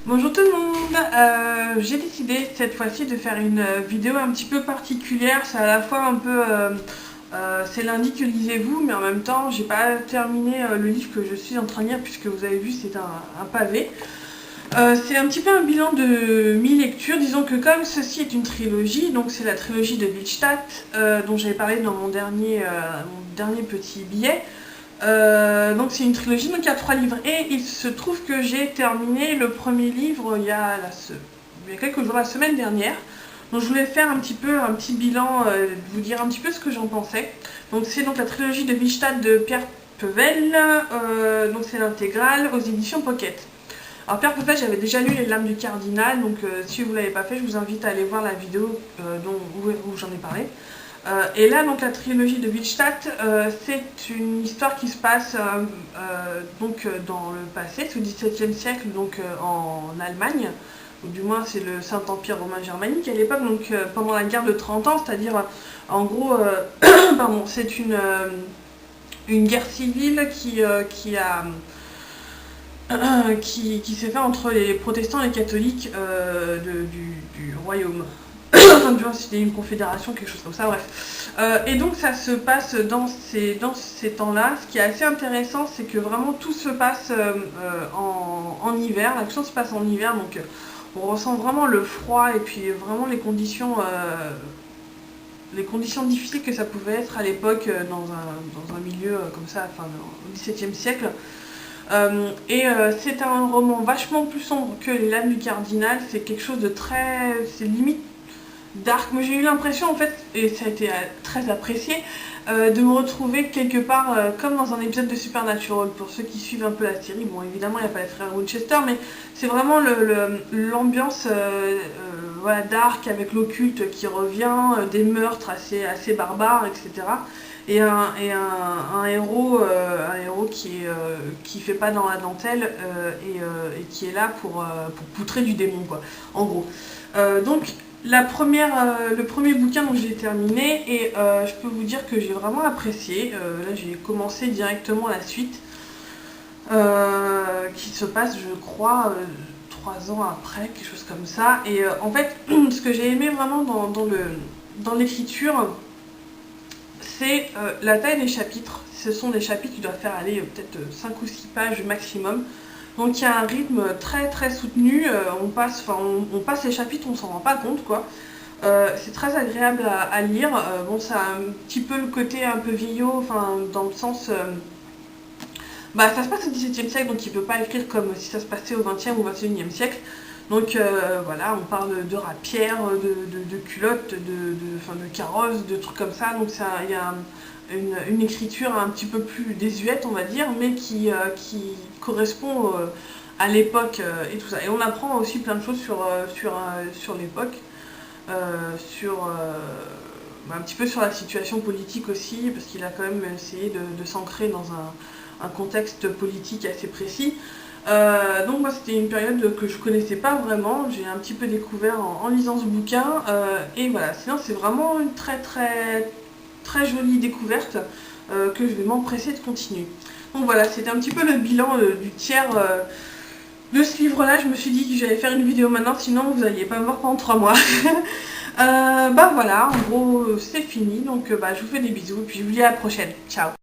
Bonjour tout le monde. J'ai décidé cette fois-ci de faire une vidéo un petit peu particulière. C'est à la fois un peu... c'est lundi que lisez-vous, mais en même temps j'ai pas terminé le livre que je suis en train de lire puisque vous avez vu c'est un pavé. C'est un petit peu un bilan de mi-lecture. Disons que comme ceci est une trilogie, donc c'est la trilogie de Wildstadt dont j'avais parlé dans mon dernier petit billet. Donc c'est une trilogie, donc il y a 3 livres et il se trouve que j'ai terminé le premier livre il y a quelques jours, la semaine dernière. Donc je voulais faire un petit bilan, vous dire un petit peu ce que j'en pensais. Donc c'est donc la trilogie de Wildstadt de Pierre Pevel, donc c'est l'intégrale aux éditions Pocket. Alors Pierre Pevel, j'avais déjà lu Les Lames du Cardinal, donc si vous ne l'avez pas fait, je vous invite à aller voir la vidéo où j'en ai parlé. Et là, donc la trilogie de Wildstadt, c'est une histoire qui se passe dans le passé, au XVIIe siècle, donc en Allemagne, ou du moins c'est le Saint-Empire romain germanique à l'époque, donc pendant la guerre de 30 ans, c'est-à-dire en gros, pardon, c'est une guerre civile qui s'est fait entre les protestants et les catholiques du royaume. Enfin, du moins, c'était une confédération, quelque chose comme ça, bref. Et donc, ça se passe dans ces temps-là. Ce qui est assez intéressant, c'est que vraiment tout se passe en hiver. L'action se passe en hiver, donc on ressent vraiment le froid et puis vraiment les conditions difficiles que ça pouvait être à l'époque dans un milieu comme ça, enfin, au XVIIe siècle. C'est un roman vachement plus sombre que Les Lames du Cardinal. C'est quelque chose de très... c'est limite dark. Moi j'ai eu l'impression en fait, et ça a été très apprécié, de me retrouver quelque part comme dans un épisode de Supernatural. Pour ceux qui suivent un peu la série, bon évidemment il n'y a pas les frères Winchester, mais c'est vraiment l'ambiance voilà, dark avec l'occulte qui revient, des meurtres assez barbares, etc. Et un héros qui fait pas dans la dentelle et qui est là pour poutrer du démon, quoi, en gros. Donc le premier bouquin dont j'ai terminé et je peux vous dire que j'ai vraiment apprécié. Là j'ai commencé directement la suite qui se passe je crois 3 ans après, quelque chose comme ça. Et en fait ce que j'ai aimé vraiment dans l'écriture, c'est la taille des chapitres. Ce sont des chapitres qui doivent faire aller peut-être 5 ou 6 pages maximum. Donc il y a un rythme très très soutenu, on passe les chapitres, on s'en rend pas compte quoi. C'est très agréable à lire. Bon, ça a un petit peu le côté un peu vieillot, enfin dans le sens... ça se passe au XVIIe siècle, donc il ne peut pas écrire comme si ça se passait au XXe ou XXIe siècle. Donc voilà, on parle de rapières, de culottes, de carrosses, de trucs comme ça. Donc il y a une écriture un petit peu plus désuète, on va dire, mais qui correspond à l'époque et tout ça. Et on apprend aussi plein de choses sur l'époque, un petit peu sur la situation politique aussi, parce qu'il a quand même essayé de s'ancrer dans un contexte politique assez précis. Donc moi c'était une période que je connaissais pas vraiment, j'ai un petit peu découvert en lisant ce bouquin, et voilà, sinon c'est vraiment une très très très jolie découverte que je vais m'empresser de continuer. Donc voilà, c'était un petit peu le bilan du tiers de ce livre-là. Je me suis dit que j'allais faire une vidéo maintenant, sinon vous n'alliez pas me voir pendant 3 mois. Voilà, en gros c'est fini, donc je vous fais des bisous et puis je vous dis à la prochaine. Ciao.